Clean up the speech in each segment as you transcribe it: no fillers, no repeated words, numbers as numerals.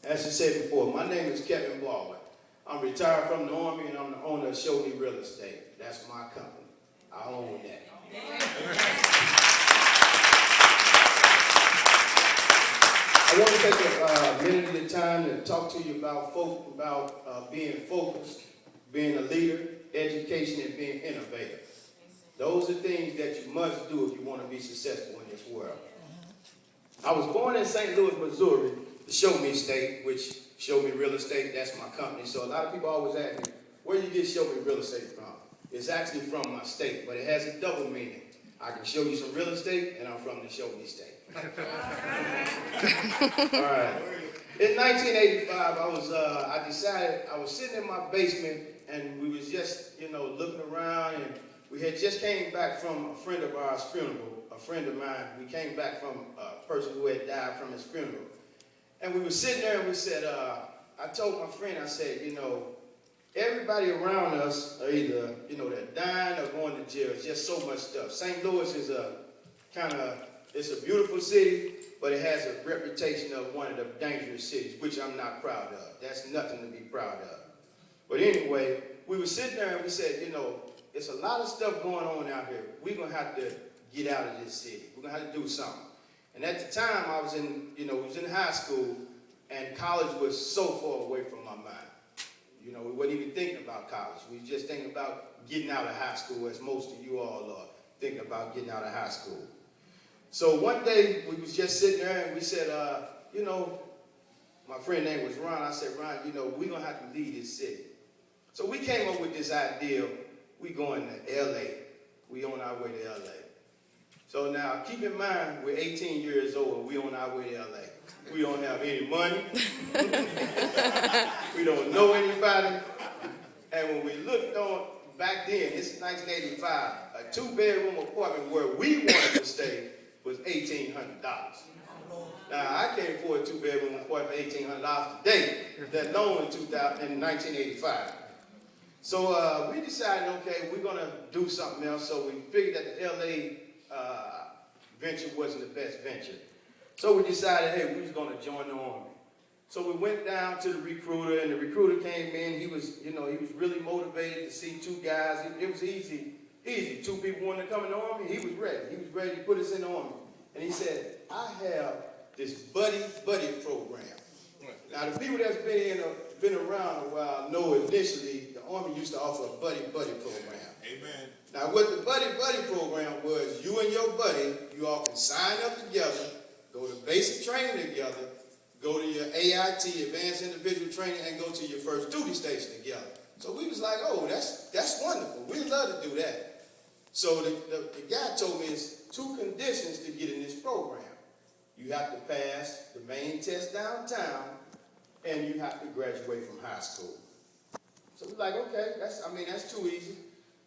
As I said before, my name is Kevin Baldwin. I'm retired from the Army and I'm the owner of Show Me Real Estate. That's my company. I own that. I want to take a minute at a time to talk to you about being focused, being a leader, education, and being innovative. Those are things that you must do if you want to be successful in this world. I was born in St. Louis, Missouri, the Show Me State, which Show Me Real Estate, that's my company. So a lot of people always ask me, where do you get Show Me Real Estate from? It's actually from my state, but it has a double meaning. I can show you some real estate, and I'm from the Show Me State. All right. In 1985, I decided, I was sitting in my basement, and we was just, looking around, and we had just came back from a friend of ours' funeral, a friend of mine. We came back from a person who had died from his funeral. And we were sitting there and we said, I told my friend, I said, everybody around us are either, they're dying or going to jail. It's just so much stuff. St. Louis is it's a beautiful city, but it has a reputation of one of the dangerous cities, which I'm not proud of. That's nothing to be proud of. But anyway, we were sitting there and we said, it's a lot of stuff going on out here. We're going to have to get out of this city. We're going to have to do something. And at the time, I was in high school, and college was so far away from my mind. We wasn't even thinking about college. We were just thinking about getting out of high school, as most of you all are thinking about getting out of high school. So one day, we was just sitting there, and we said, my friend name was Ron. I said, Ron, we're going to have to leave this city. So we came up with this idea. We going to L.A. We on our way to L.A. So now, keep in mind, we're 18 years old, and we on our way to L.A. We don't have any money. We don't know anybody. And when we looked on, back then, this is 1985, a two-bedroom apartment where we wanted to stay was $1,800. Now, I can't afford a two-bedroom apartment for $1,800 today, let alone in 1985. So we decided, okay, we're going to do something else. So we figured that the L.A. Venture wasn't the best venture. So we decided, hey, we was going to join the Army. So we went down to the recruiter, and the recruiter came in. He was really motivated to see two guys. It was easy. Two people wanted to come in the Army. He was ready. He was ready to put us in the Army. And he said, I have this buddy program. Now, the people that's been around a while know initially the Army used to offer a buddy program. Amen. Now, what the buddy program was, you and your buddy, you all can sign up together, go to basic training together, go to your AIT, Advanced Individual Training, and go to your first duty station together. So we was like, oh, that's wonderful. We'd love to do that. So the guy told me it's two conditions to get in this program. You have to pass the main test downtown, and you have to graduate from high school. So we're like, okay, that's too easy.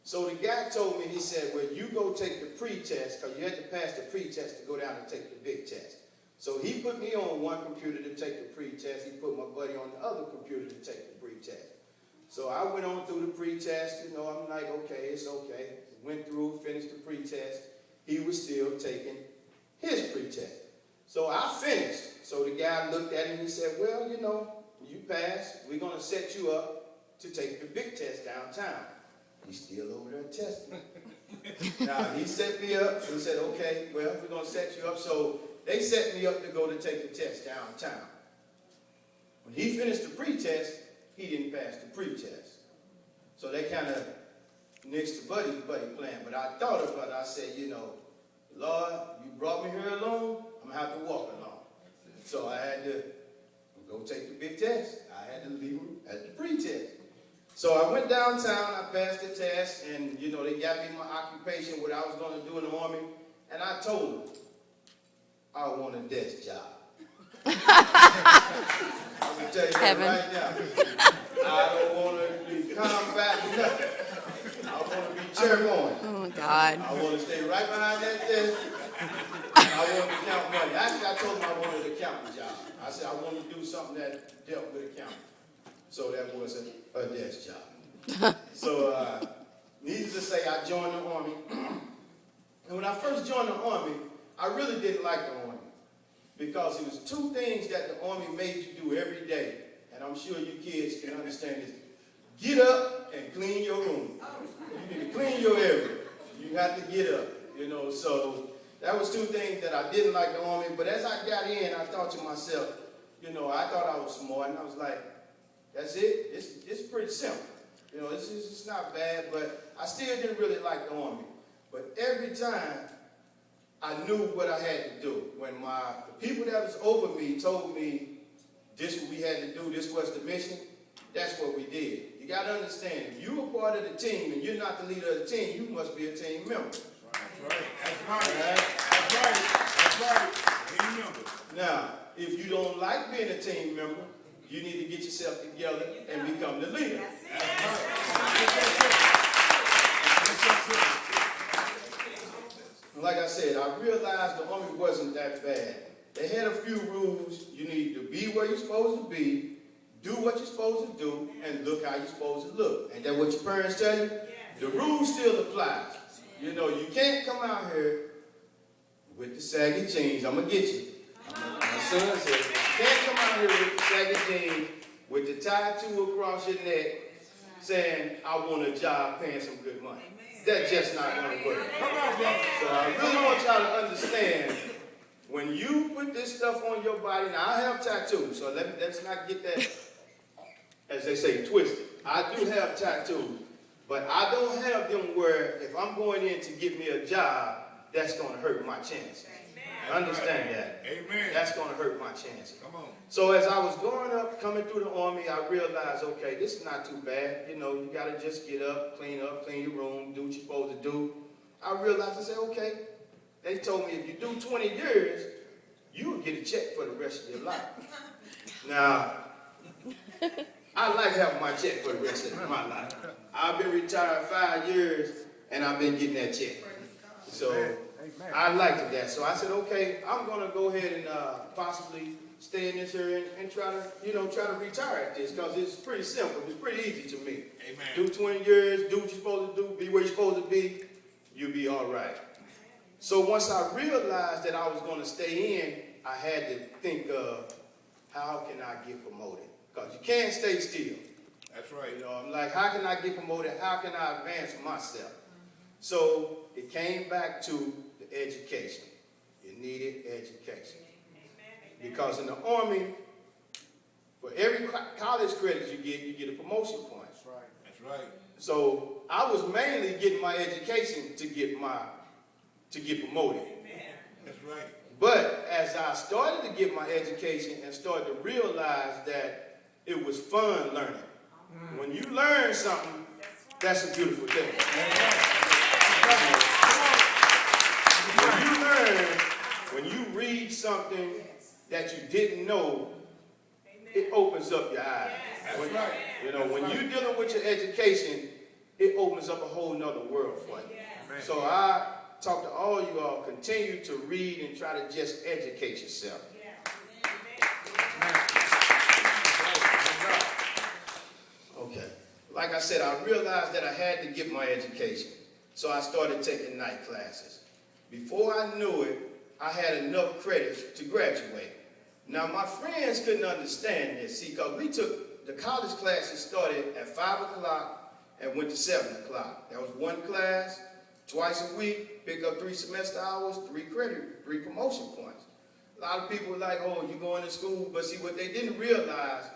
So the guy told me, he said, well, you go take the pre-test, because you had to pass the pre-test to go down and take the big test. So he put me on one computer to take the pre-test. He put my buddy on the other computer to take the pre-test. So I went on through the pre-test. I'm like, okay, it's okay. Went through, finished the pre-test. He was still taking his pre-test. So I finished. So the guy looked at him and he said, well, you passed. We're going to set you up to take the big test downtown. He's still over there testing. Now, he set me up. He said, okay, well, we're going to set you up. So they set me up to go to take the test downtown. When he finished the pre-test, he didn't pass the pre-test. So they kind of nixed the buddy plan. But I thought about it. I said, Lord, you brought me here alone. I'm going to have to walk alone. So I had to go take the big test. I had to leave him at the pre-test. So I went downtown, I passed the test, and, they got me my occupation, what I was going to do in the Army, and I told them, I want a desk job. I'm going to tell you that right now. I don't want to be combat nothing. I want to be chairman. Oh, God. I want to stay right behind that desk. I want to count money. Actually, I told them I wanted an accountant job. I said I wanted to do something that dealt with accounting. So that was a desk job. So, needless to say, I joined the Army. And when I first joined the Army, I really didn't like the Army. because it was two things that the Army made you do every day. And I'm sure you kids can understand this. Get up and clean your room. You need to clean your area. You have to get up, you know. So that was two things that I didn't like the Army. But as I got in, I thought to myself, you know, I thought I was smart. And I was like, that's it. It's pretty simple. You know, it's not bad. But I still didn't really like the Army. But every time I knew what I had to do. When the people that was over me told me this what we had to do, this was the mission, that's what we did. You got to understand, if you're a part of the team and you're not the leader of the team, you must be a team member. That's right. That's right. Team member. Now, if you don't like being a team member, you need to get yourself together and become the leader. Like I said, I realized the Army wasn't that bad. They had a few rules. You need to be where you're supposed to be, do what you're supposed to do, and look how you're supposed to look. Ain't that what your parents tell you? The rules still apply. You know, you can't come out here with the saggy jeans. I'm going to get you. My son said, you can't come out here with the saggy jeans, with the tattoo across your neck, saying, I want a job paying some good money. That's just not going to work. So I really want y'all to understand, when you put this stuff on your body, now I have tattoos, so let's not get that, as they say, twisted. I do have tattoos, but I don't have them where if I'm going in to get me a job, that's going to hurt my chances. Understand that. Amen. That's going to hurt my chances. Come on. So as I was growing up, coming through the Army, I realized, okay, this is not too bad. You know, you got to just get up, clean your room, do what you're supposed to do. I realized, I said, okay. They told me if you do 20 years, you will get a check for the rest of your life. Now, I like having my check for the rest of my life. I've been retired 5 years, and I've been getting that check. So I liked that. So I said, okay, I'm going to go ahead and possibly stay in this area and try to retire at this, because it's pretty simple. It's pretty easy to me. Amen. Do 20 years, do what you're supposed to do, be where you're supposed to be, you'll be all right. So once I realized that I was going to stay in, I had to think of how can I get promoted? Because you can't stay still. That's right. You know, I'm like, how can I get promoted? How can I advance myself? So it came back to the education. You needed education. Because in the Army, for every college credit you get a promotion point. That's right. That's right. So I was mainly getting my education to get promoted. That's right. But as I started to get my education and started to realize that it was fun learning. When you learn something, that's a beautiful thing. When you read something that you didn't know, it opens up your eyes. That's right. You know, when you're dealing with your education, it opens up a whole nother world for you. So I talk to all you all, continue to read and try to just educate yourself. Okay. Like I said, I realized that I had to get my education. So I started taking night classes. Before I knew it, I had enough credits to graduate. Now, my friends couldn't understand this, see, because the college classes started at 5 o'clock and went to 7 o'clock. That was one class, twice a week, pick up 3 semester hours, 3 credit, 3 promotion points. A lot of people were like, oh, you're going to school, but see, what they didn't realize,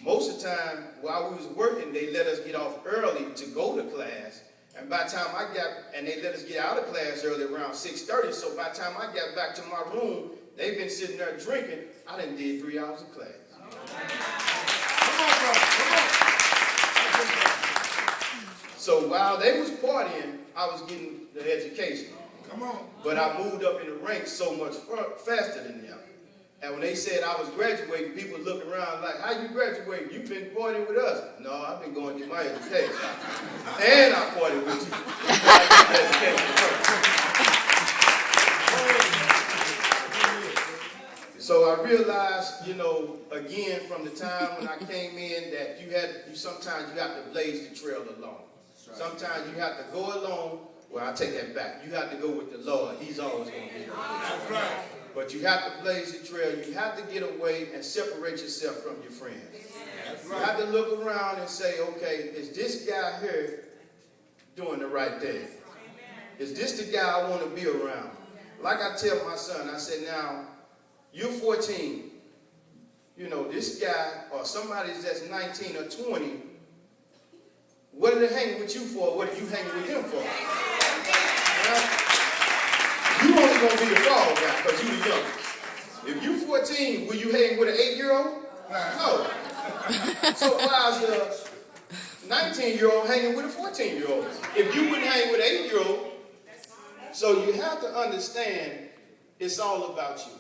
most of the time, while we was working, they let us get off early to go to class. And by the time they let us get out of class early around 6:30, so by the time I got back to my room, they've been sitting there drinking. I done did 3 hours of class. So while they was partying, I was getting the education. Come on. But I moved up in the ranks so much faster than them. And when they said I was graduating, people looking around like, how you graduating? You've been partying with us. No, I've been going to get my education. And I partied with you. So I realized, you know, again, from the time when I came in, that sometimes you have to blaze the trail alone. Sometimes you have to go alone. Well, I take that back. You have to go with the Lord. He's always going to be there. That's right. But you have to blaze the trail. You have to get away and separate yourself from your friends. You have to look around and say, okay, is this guy here doing the right thing? Is this the guy I want to be around? Like I tell my son, I said, now, you're 14. You know, this guy or somebody that's 19 or 20, what are they hanging with you for? What are you hanging with him for? Right? You only going to be the fall guy because you're the youngest. If you're 14, will you hang with an 8-year-old? No. So why is a 19-year-old hanging with a 14-year-old? If you wouldn't hang with an 8-year-old, so you have to understand it's all about you.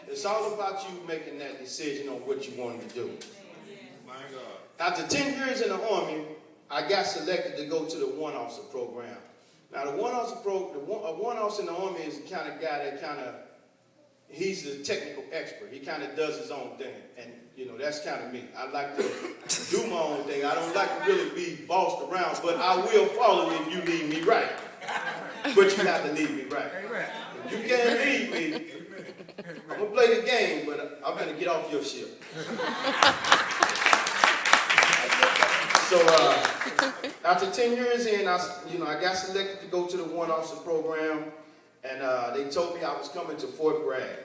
It's all about you making that decision on what you want to do. My God. After 10 years in the Army, I got selected to go to the one officer program. Now, the one officer in the Army is the kind of guy that he's the technical expert. He kind of does his own thing. And, you know, that's kind of me. I like to do my own thing. I don't like to really be bossed around, but I will follow if you lead me right. But you have to lead me right. If you can't lead me, I'm going to play the game, but I'm going to get off your ship. So after 10 years in, I got selected to go to the one officer program, and they told me I was coming to Fort Bragg.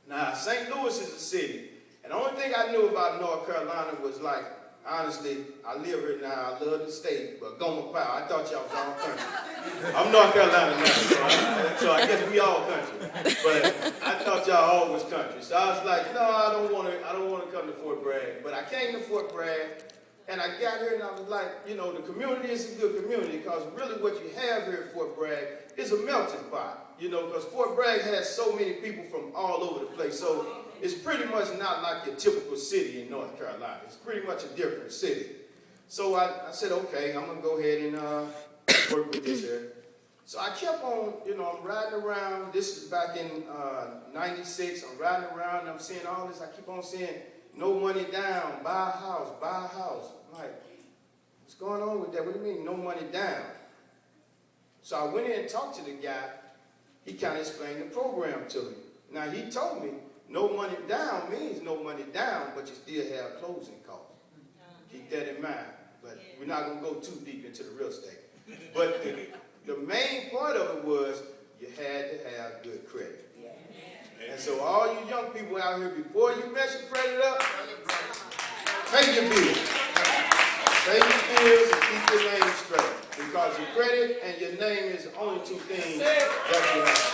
Now, St. Louis is a city, and the only thing I knew about North Carolina was like, honestly, I live here now, I love the state, but Gomer Powell, I thought y'all was all country. I'm North Carolina now, so I guess we all country. But I thought y'all all was country. So I was like, no, I don't want to come to Fort Bragg. But I came to Fort Bragg, and I got here, and I was like, you know, the community is a good community, because really what you have here at Fort Bragg is a melting pot. You know, because Fort Bragg has so many people from all over the place. So it's pretty much not like your typical city in North Carolina. It's pretty much a different city. So I said, okay, I'm going to go ahead and work with this here. So I kept on, you know, I'm riding around. This is back in 96. I'm riding around, and I'm seeing all this. I keep on saying, no money down, buy a house, buy a house. I'm like, what's going on with that? What do you mean, no money down? So I went in and talked to the guy. He kind of explained the program to me. Now, he told me no money down means no money down, but you still have closing costs. Keep that in mind. But we're not going to go too deep into the real estate. But the main part of it was you had to have good credit. And so all you young people out here, before you mess your credit up, pay your bills. Pay your bills and keep your name straight. Because your credit and your name is the only two things that you have.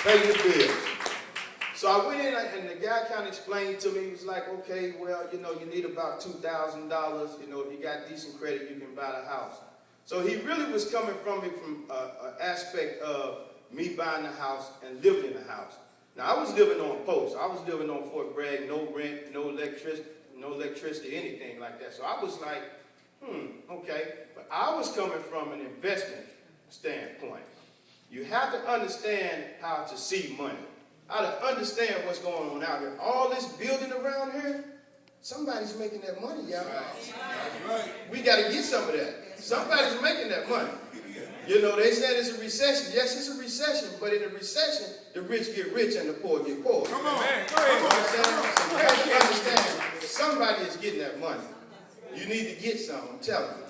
Pay your bills. So I went in, and the guy kind of explained to me, he was like, okay, well, you know, you need about $2,000. You know, if you got decent credit, you can buy the house. So he really was coming from me from an aspect of me buying the house and living in the house. Now, I was living on post. I was living on Fort Bragg, no rent, no electricity, anything like that. So I was like, okay. But I was coming from an investment standpoint. You have to understand how to see money, how to understand what's going on out here. All this building around here, somebody's making that money, y'all. That's right. We got to get some of that. Somebody's making that money. You know, they said it's a recession. Yes, it's a recession, but in a recession, the rich get rich and the poor get poor. Come on. You understand? So you have to understand, somebody is getting that money. You need to get some, I'm telling you.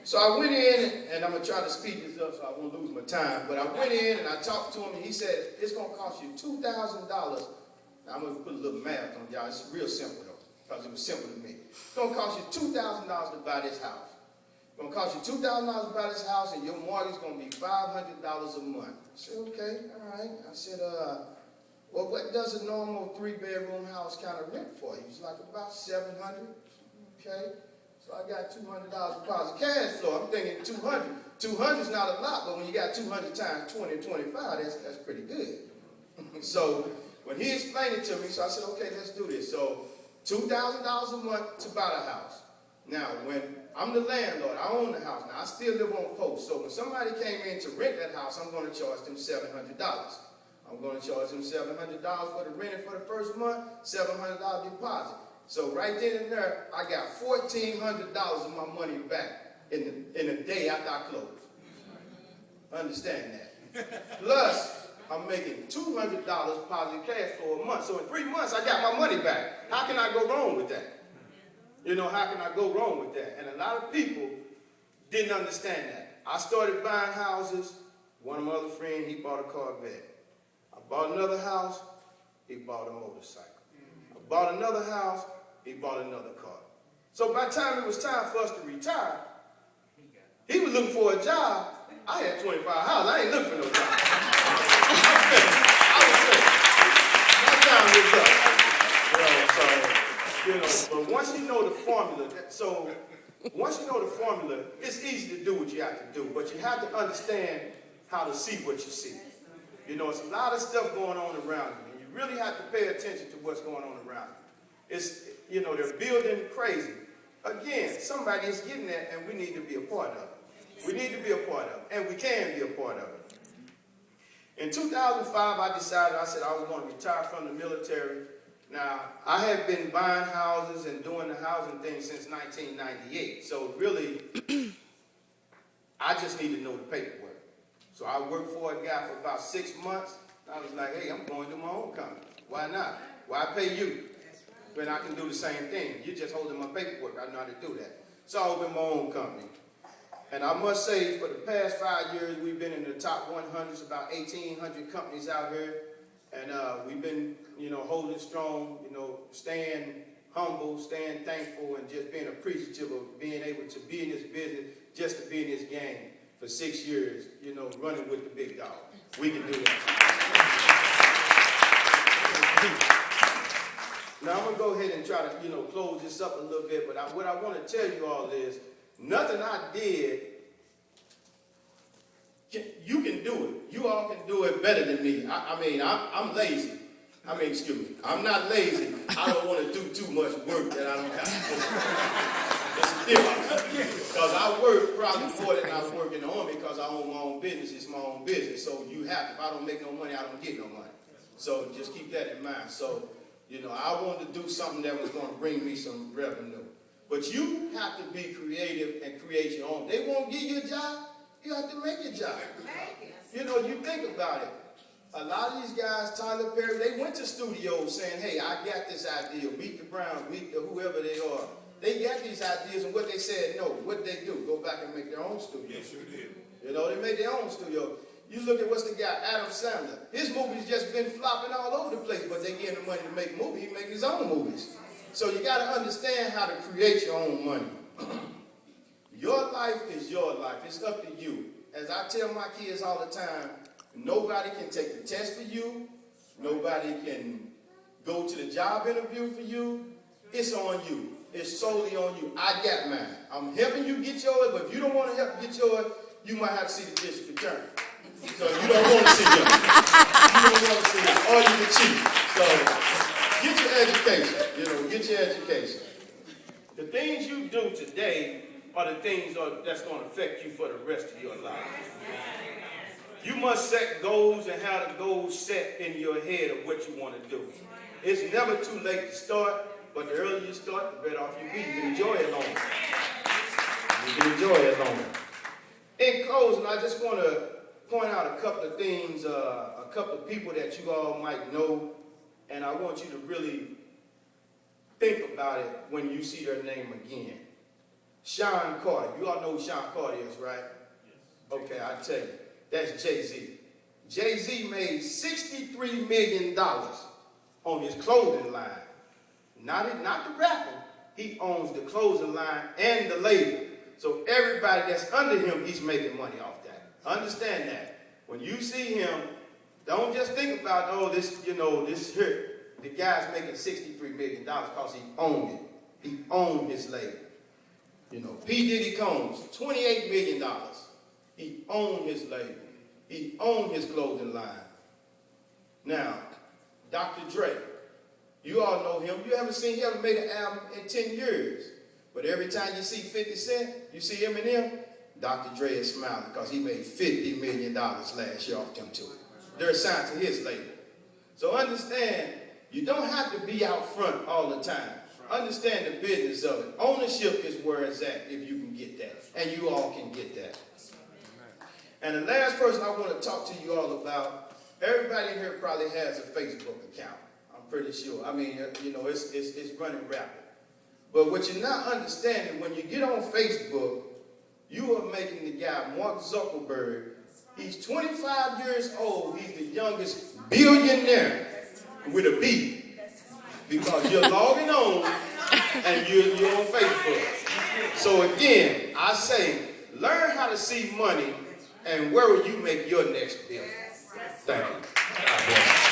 So I went in, and I'm going to try to speed this up so I won't lose my time, but I went in and I talked to him, and he said, it's going to cost you $2,000. Now, I'm going to put a little math on y'all. It's real simple, though, because it was simple to me. It's going to cost you $2,000 to buy this house. It's going to cost you $2,000 to buy this house, and your mortgage is going to be $500 a month. I said, okay, all right. I said, well, what does a normal 3-bedroom house kind of rent for? He was like, about $700. Okay. So I got $200 deposit cash flow. I'm thinking 200. 200 is not a lot, but when you got 200 times 20 and 25, that's pretty good. So when he explained it to me, so I said, okay, let's do this. So $2,000 a month to buy the house. Now, when I'm the landlord, I own the house. Now, I still live on post. So when somebody came in to rent that house, I'm going to charge them $700. I'm going to charge them $700 for the rent for the first month, $700 deposit. So right then and there, I got $1,400 of my money back in a day after I closed. Understand that. Plus, I'm making $200 positive cash flow a month. So in 3 months, I got my money back. How can I go wrong with that? You know, how can I go wrong with that? And a lot of people didn't understand that. I started buying houses. One of my other friends, he bought a Corvette. I bought another house, he bought a motorcycle. I bought another house, he bought another car. So by the time it was time for us to retire, he was looking for a job. I had 25 houses. I ain't looking for no job. I was finished. My time was up. But once you know the formula, it's easy to do what you have to do. But you have to understand how to see what you see. You know, it's a lot of stuff going on around you. And you really have to pay attention to what's going on around you. It's, you know, they're building crazy. Again, somebody is getting that, and we need to be a part of it. We need to be a part of it, and we can be a part of it. In 2005, I decided, I said I was going to retire from the military. Now, I had been buying houses and doing the housing thing since 1998. So really, I just need to know the paperwork. So I worked for a guy for about 6 months. I was like, hey, I'm going to my own company. Why not? Why pay you when I can do the same thing? You're just holding my paperwork. I know how to do that. So I opened my own company. And I must say, for the past 5 years, we've been in the top 100s, about 1,800 companies out here. And we've been, you know, holding strong, you know, staying humble, staying thankful, and just being appreciative of being able to be in this business, just to be in this game for 6 years, you know, running with the big dog. We can do that. Now, I'm going to go ahead and try to, you know, close this up a little bit, but what I want to tell you all is, nothing I did, you can do it. You all can do it better than me. I'm lazy. Excuse me. I'm not lazy. I don't want to do too much work that I don't have to do. It's different. Because I work probably more than I work in the Army because I own my own business. It's my own business. So you have, if I don't make no money, I don't get no money. So just keep that in mind. So, you know, I wanted to do something that was going to bring me some revenue. But you have to be creative and create your own. They won't give you a job. You have to make your job. You know, you think about it. A lot of these guys, Tyler Perry, they went to studios saying, hey, I got this idea. Meet the Browns, meet the whoever they are. They got these ideas, and what they said, no. What did they do? Go back and make their own studio. Yes, you did. You know, they made their own studio. You look at what's the guy, Adam Sandler. His movies just been flopping all over the place, but they give him the money to make movies. He make his own movies. So you got to understand how to create your own money. Your life is your life. It's up to you. As I tell my kids all the time, nobody can take the test for you. Nobody can go to the job interview for you. It's on you. It's solely on you. I got mine. I'm helping you get yours, but if you don't want to help get yours, you might have to see the district attorney. So you don't want to see him. You don't want to see him. Or you can cheat. So get your education. You know, get your education. The things you do today are the things that's going to affect you for the rest of your life. You must set goals and have the goals set in your head of what you want to do. It's never too late to start, but the earlier you start, the better off you be. You can enjoy it longer. You can enjoy it longer. In closing, I just want to point out a couple of things, a couple of people that you all might know, and I want you to really think about it when you see their name again. Sean Carter. You all know who Sean Carter is, right? Yes. Okay, I'll tell you. That's Jay-Z. Jay-Z made $63 million on his clothing line. Not the rapping. He owns the clothing line and the label. So everybody that's under him, he's making money off that. Understand that. When you see him, don't just think about, oh, this here. The guy's making $63 million because he owned it. He owned his label. You know, P. Diddy Combs, $28 million. He owned his label. He owned his clothing line. Now, Dr. Dre, you all know him. You haven't made an album in 10 years. But every time you see 50 Cent, you see Eminem, Dr. Dre is smiling because he made $50 million last year off them two. They're assigned to his label. So understand, you don't have to be out front all the time. Understand the business of it. Ownership is where it's at if you can get that. And you all can get that. And the last person I want to talk to you all about Everybody in here probably has a Facebook account. I'm pretty sure. I mean, you know, it's running rapid. But what you're not understanding, when you get on Facebook, you are making the guy, Mark Zuckerberg, he's 25 years old. He's the youngest billionaire with a B. Because you're logging on and you're on Facebook. So again, I say, learn how to see money and where will you make your next bill. Thank you.